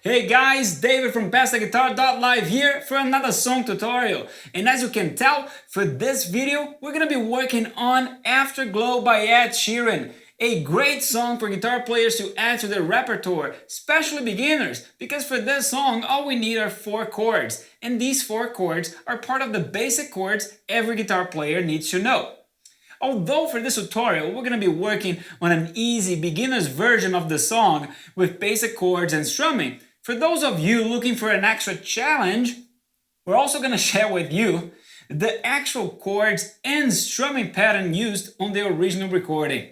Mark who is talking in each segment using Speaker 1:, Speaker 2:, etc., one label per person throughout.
Speaker 1: Hey guys, David from PassTheGuitar.live here for another song tutorial. And as you can tell, for this video, we're gonna be working on Afterglow by Ed Sheeran. A great song for guitar players to add to their repertoire, especially beginners, because for this song, all we need are 4 chords. And these 4 chords are part of the basic chords every guitar player needs to know. Although for this tutorial, we're going to be working on an easy beginner's version of the song with basic chords and strumming. For those of you looking for an extra challenge, we're also going to share with you the actual chords and strumming pattern used on the original recording.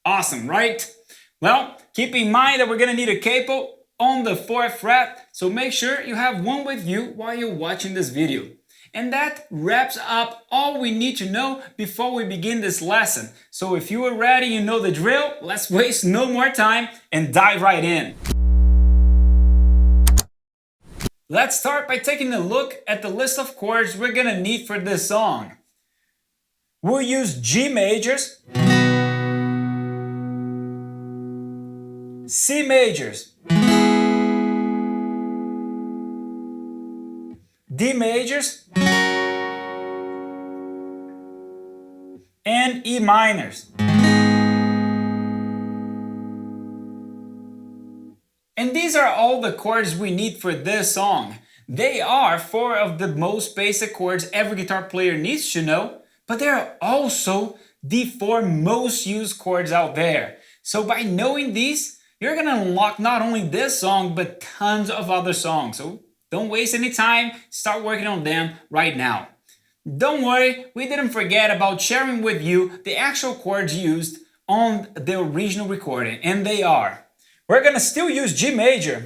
Speaker 1: Awesome, right? Well, keep in mind that we're going to need a capo on the 4th fret, so make sure you have one with you while you're watching this video. And that wraps up all we need to know before we begin this lesson. So if you are ready, you know the drill, let's waste no more time and dive right in. Let's start by taking a look at the list of chords we're gonna need for this song. We'll use G majors, C majors, D majors, and E minors. And these are all the chords we need for this song. They are 4 of the most basic chords every guitar player needs to know, but they are also the 4 most used chords out there. So by knowing these, you're gonna unlock not only this song, but tons of other songs. So don't waste any time, start working on them right now. Don't worry, we didn't forget about sharing with you the actual chords used on the original recording, and they are. We're gonna still use G major,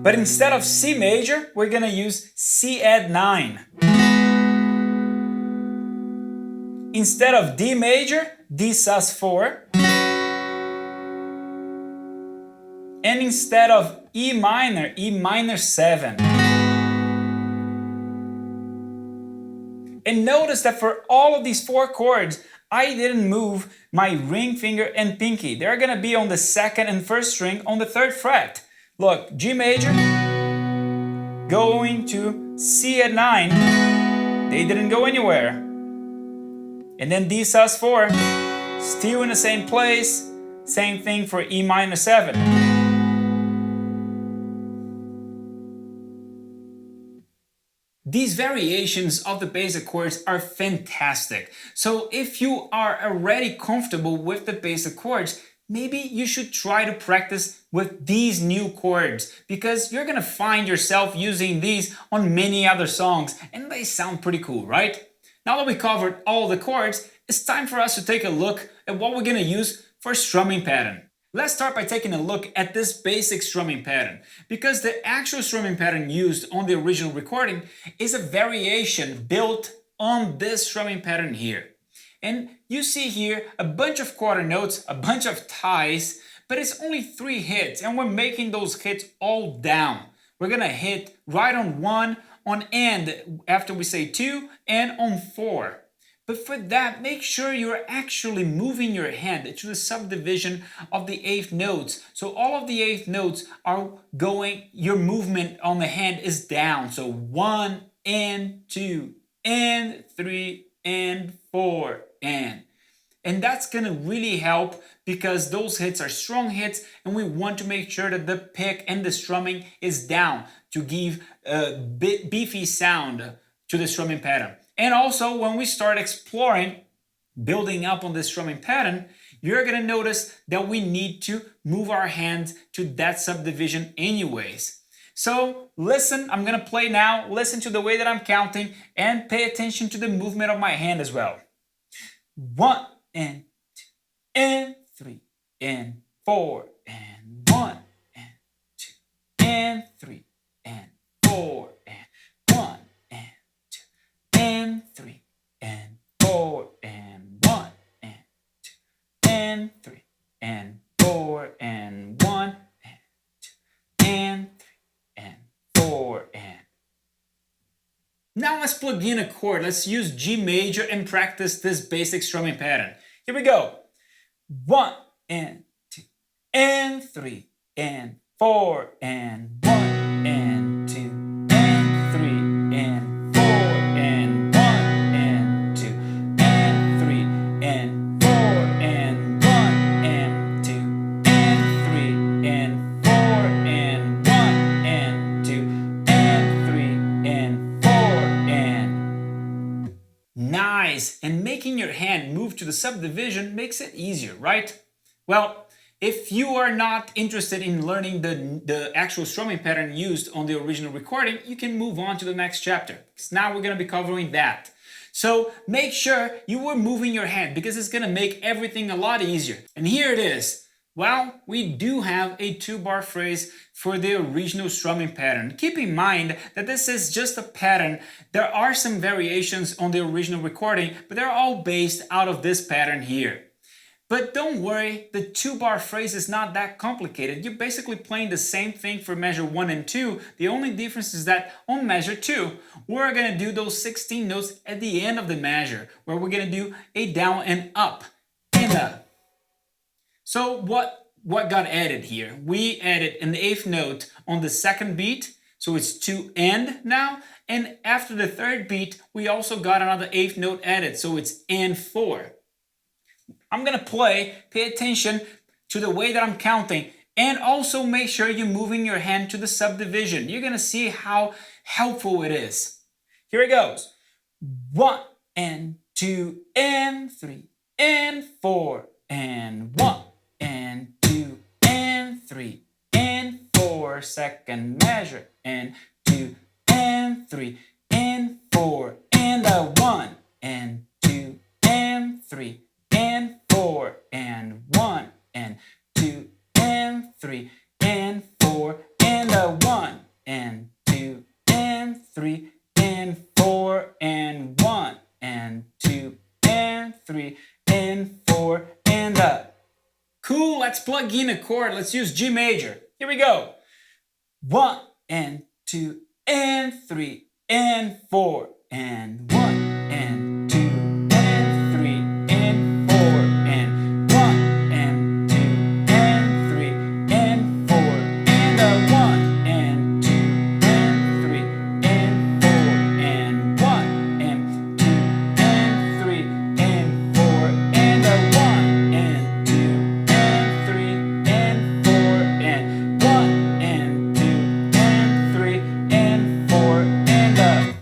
Speaker 1: but instead of C major, we're gonna use C add 9. Instead of D major, D sus4. And instead of E minor 7. And notice that for all of these 4 chords, I didn't move my ring finger and pinky. They're gonna be on the 2nd and 1st string on the 3rd fret. Look, G major, going to C at 9, they didn't go anywhere. And then D sus4, still in the same place, same thing for E minor 7. These variations of the basic chords are fantastic. So if you are already comfortable with the basic chords, maybe you should try to practice with these new chords, because you're gonna find yourself using these on many other songs and they sound pretty cool, right? Now that we covered all the chords, it's time for us to take a look at what we're gonna use for strumming pattern. Let's start by taking a look at this basic strumming pattern, because the actual strumming pattern used on the original recording is a variation built on this strumming pattern here. And you see here a bunch of quarter notes, a bunch of ties, but it's only 3 hits, and we're making those hits all down. We're gonna hit right on 1, on end after we say 2, and on 4. But for that, make sure you're actually moving your hand to the subdivision of the 8th notes. So all of the 8th notes are going, your movement on the hand is down. So 1 and 2 and 3 and 4 and. And that's gonna really help because those hits are strong hits and we want to make sure that the pick and the strumming is down to give a beefy sound to the strumming pattern. And also, when we start exploring, building up on this strumming pattern, you're gonna notice that we need to move our hands to that subdivision anyways. So listen, I'm gonna play now, listen to the way that I'm counting, and pay attention to the movement of my hand as well. 1 and 2 and 3 and 4 and 1 and 2 and 3 and 4 and 1 and 2 and 3 and 4 and 1 and 2 and 3 and 4 and 1 and 2 and 3 and 4 and. Now let's plug in a chord. Let's use G major and practice this basic strumming pattern. Here we go. 1 and 2 and 3 and 4 and 1 and 2 and 3 and 4 and 1 and 2 and 3 and 4 and 1 and 2 and 3 and 4 and 1 and 2 and 3 and 4 and... Nice! And making your hand move to the subdivision makes it easier, right? Well, if you are not interested in learning the actual strumming pattern used on the original recording, you can move on to the next chapter, because now we're going to be covering that. So make sure you are moving your hand, because it's going to make everything a lot easier. And here it is. Well, we do have a 2-bar phrase for the original strumming pattern. Keep in mind that this is just a pattern. There are some variations on the original recording, but they're all based out of this pattern here. But don't worry, the 2-bar phrase is not that complicated. You're basically playing the same thing for measure 1 and 2. The only difference is that on measure 2, we're going to do those 16 notes at the end of the measure, where we're going to do a down and up and up. So what got added here? We added an 8th note on the 2nd beat, so it's to end now. And after the 3rd beat, we also got another 8th note added, so it's and 4. I'm going to play, pay attention to the way that I'm counting, and also make sure you're moving your hand to the subdivision. You're going to see how helpful it is. Here it goes. 1 and 2 and 3 and 4 and 1 and 2 and 3 and 4, second measure, and 2 and 3 and 4 and a 1 and 2 and 3 and 4 and 1 and 2 and 3 and 4 and a 1 and 2 and 3 and 4 and 1 and 2 and 3 and 4 and a... Cool, let's plug in a chord. Let's use G major. Here we go. 1 and 2 and 3 and 4 and 1 and 2 and 3 and 4 and 1 and 2 and 3 and 4 and a 1 and 2 and 3 and 4 and 1 and 2 and 3 and 4 and a 1 and 2 and 3 and 4 and 1 and 2 and 3 and 4 and a...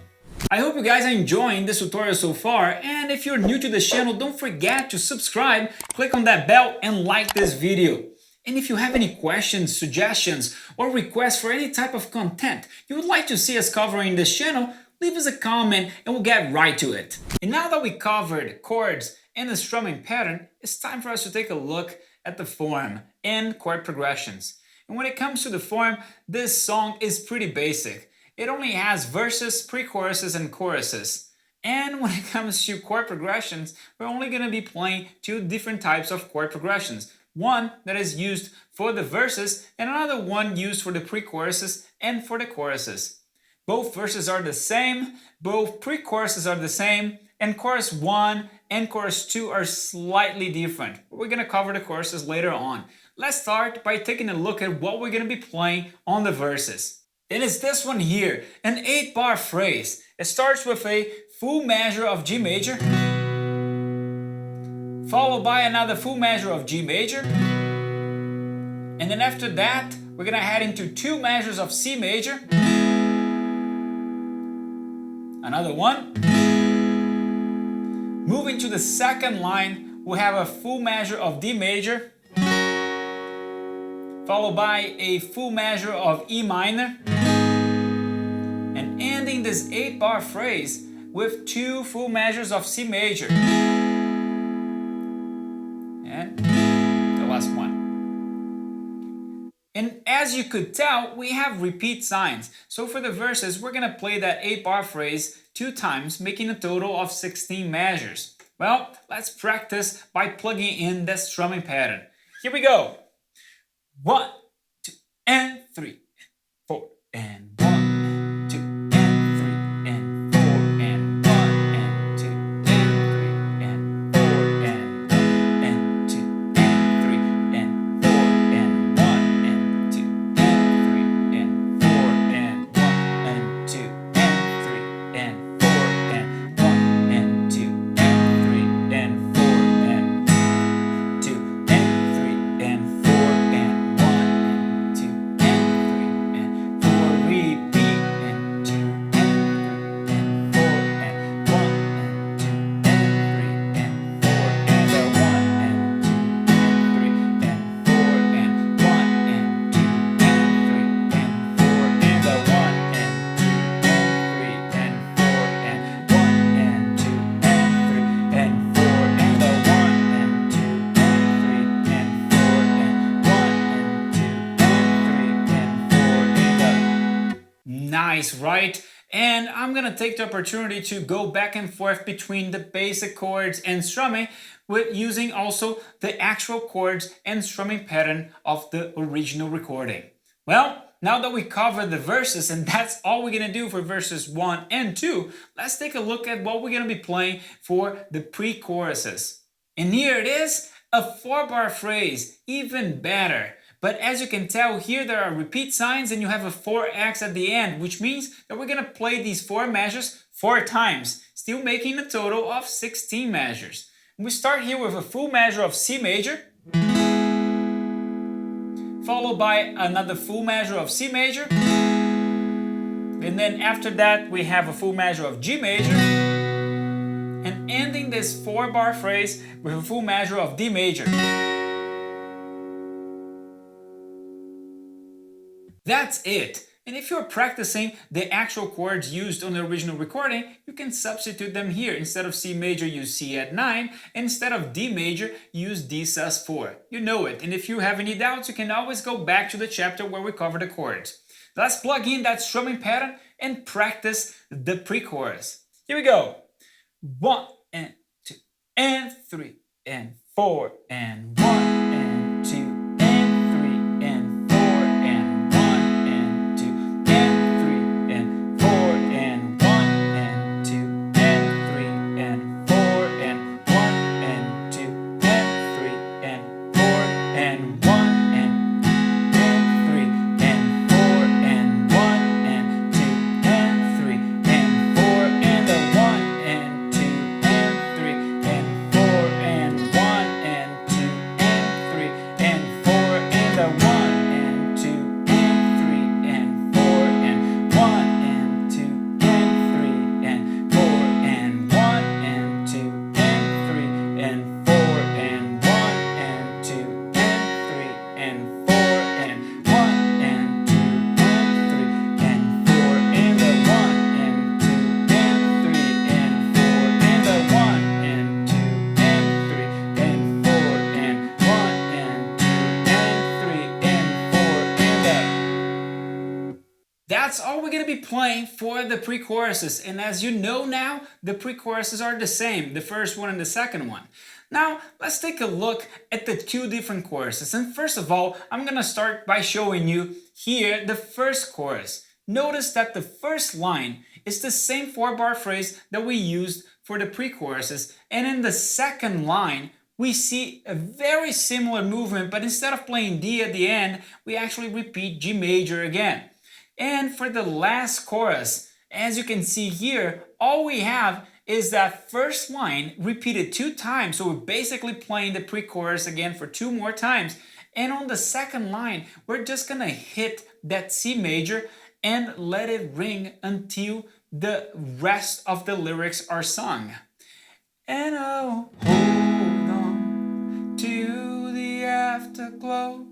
Speaker 1: I hope you guys are enjoying this tutorial so far, and if you're new to the channel, don't forget to subscribe, click on that bell and like this video. And if you have any questions, suggestions, or requests for any type of content you would like to see us covering in this channel, leave us a comment and we'll get right to it. And now that we covered chords and the strumming pattern, it's time for us to take a look at the form and chord progressions. And when it comes to the form, this song is pretty basic. It only has verses, pre-choruses, and choruses. And when it comes to chord progressions, we're only going to be playing 2 different types of chord progressions. One that is used for the verses, and another one used for the pre-choruses and for the choruses. Both verses are the same, both pre-choruses are the same, and chorus 1 and chorus 2 are slightly different. We're going to cover the choruses later on. Let's start by taking a look at what we're going to be playing on the verses. And it's this one here, an 8-bar phrase. It starts with a full measure of G major, followed by another full measure of G major, and then after that we're gonna head into 2 measures of C major, another one. Moving to the second line, we have a full measure of D major, followed by a full measure of E minor, and ending this 8-bar phrase with 2 full measures of C major. And the last one. And as you could tell, we have repeat signs. So for the verses, we're going to play that 8-bar phrase 2 times, making a total of 16 measures. Well, let's practice by plugging in the strumming pattern. Here we go. 1, 2, and 3, 4, and 1, 2, and 3, and 4, and 1, and 2, and 3, and 4, and 1, and 2, and 3, and 4, and 1, and 2, and 3, nice, right? And I'm gonna take the opportunity to go back and forth between the basic chords and strumming with using also the actual chords and strumming pattern of the original recording. Well, now that we covered the verses, and that's all we're gonna do for verses 1 and 2, let's take a look at what we're gonna be playing for the pre-choruses. And here it is, a 4-bar phrase, even better. But as you can tell here, there are repeat signs and you have a 4x at the end, which means that we're gonna play these 4 measures 4 times, still making a total of 16 measures. And we start here with a full measure of C major, followed by another full measure of C major, and then after that we have a full measure of G major, and ending this 4-bar phrase with a full measure of D major. That's it. And if you're practicing the actual chords used on the original recording, you can substitute them here. Instead of C major, use C at 9. Instead of D major, use D sus4. You know it. And if you have any doubts, you can always go back to the chapter where we cover the chords. Let's plug in that strumming pattern and practice the pre-chorus. Here we go. 1 and 2 and 3 and 4 and 1 and 2 and 3 and 4 and 1 and 2 and 3 and 4 and 1 and 2 and 3 and 4 and 1 and 2 and 3 and 4 and 1 and 3 and 4 and 1 and 2 and 3 and 4 and the 1 and 2 and 3 and 4 and 1 and 2 and 3 and 4 and the 1 and 2 and 3 and 4 and 1 and 2 and 3 and 4 and 1 and 2 and 3 and 4 and 1 and 2 and 3 and 4 and 1 and 2 and 3 and 4 and the 1 and 2 and 3 and 4 and the 1 and 2 and 3 and 4 and 1 and 2 and 3 and 4 and the... That's all we're going to be playing for the pre-choruses. And as you know now, the pre-choruses are the same, the first one and the second one. Now, let's take a look at the 2 different choruses. And first of all, I'm going to start by showing you here the first chorus. Notice that the first line is the same 4-bar phrase that we used for the pre-choruses. And in the second line, we see a very similar movement, but instead of playing D at the end, we actually repeat G major again. And for the last chorus, as you can see here, all we have is that first line repeated 2 times. So we're basically playing the pre-chorus again for 2 more times. And on the second line, we're just gonna hit that C major and let it ring until the rest of the lyrics are sung. And oh, hold on to the afterglow.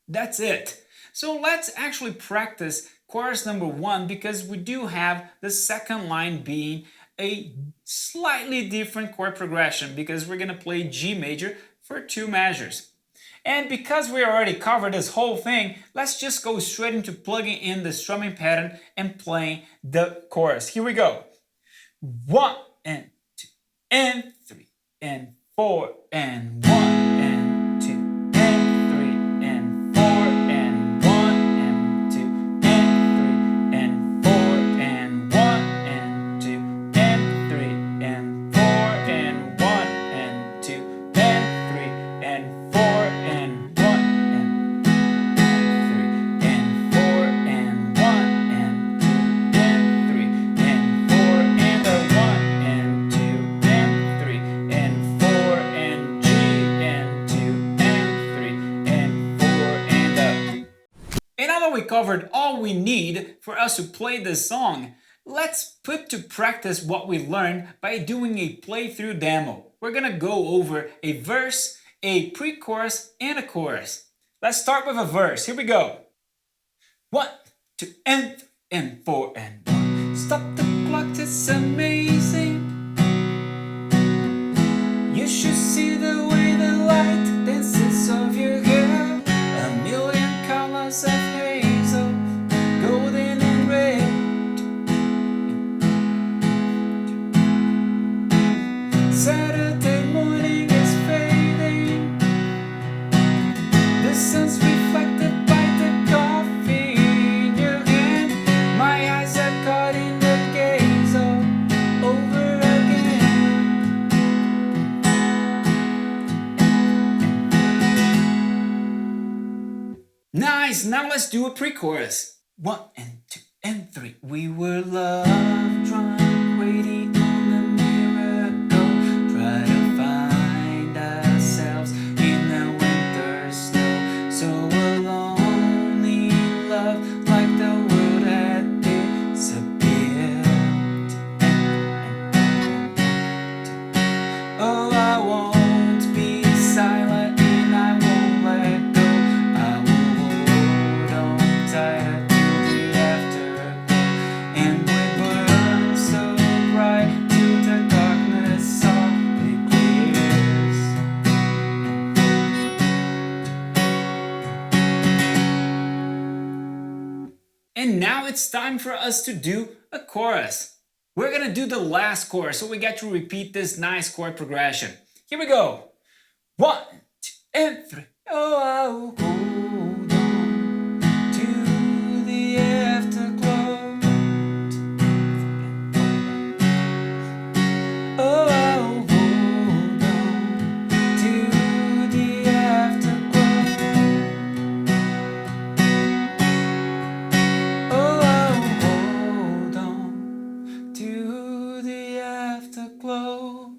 Speaker 1: That's it. So let's actually practice chorus number 1, because we do have the second line being a slightly different chord progression, because we're going to play G major for 2 measures. And because we already covered this whole thing, let's just go straight into plugging in the strumming pattern and playing the chorus. Here we go. 1 and 2 and 3 and 4 and 1 and 2 and 3 and 4 and 1 and 2 and 3 and 4 and 1 and 2 and 3 and 4 and 1 and 2 and 3 and 4 and 1 and 3 and 4 and 1 and 2 and 3 and 4 and the 1 and 2 and 3 and 4 and G and 2 and 3 and 4 and the... And now that we covered all we need for us to play this song, let's put to practice what we learned by doing a playthrough demo. We're gonna go over a verse, a pre-chorus, and a chorus. Let's start with a verse. Here we go. 1, 2, and 3, and 4, and 1. Stop the clock, it's amazing. You should see the way the light dances off your hair. A million colors of hazel, golden sun's reflected by the coffee in your hand. My eyes are caught in the gaze all over again. Nice, now let's do a pre-chorus. 1 and 2 and 3. We were love drunk, waiting on the miracle. Try to find ourselves in the winter snow. So alone in love, like the world had disappeared. Oh, I won't be silent and I won't let go. I will hold on tighter to the afterglow. And we burn so bright till the darkness softly clears. And now it's time for us to do a chorus. We're gonna do the last chorus, so we get to repeat this nice chord progression. Here we go. 1, 2, and 3. Oh, I will hold on to the afterglow. Oh, I will hold on to the afterglow. Oh, I will hold on to the afterglow.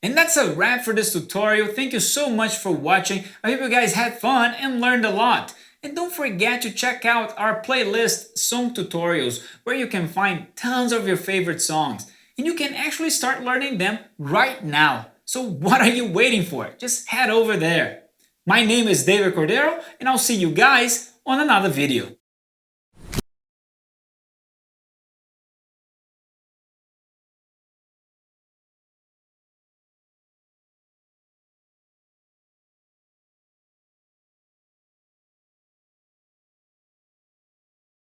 Speaker 1: And that's a wrap for this tutorial. Thank you so much for watching. I hope you guys had fun and learned a lot. And don't forget to check out our playlist Song Tutorials, where you can find tons of your favorite songs. And you can actually start learning them right now. So what are you waiting for? Just head over there. My name is David Cordero, and I'll see you guys on another video.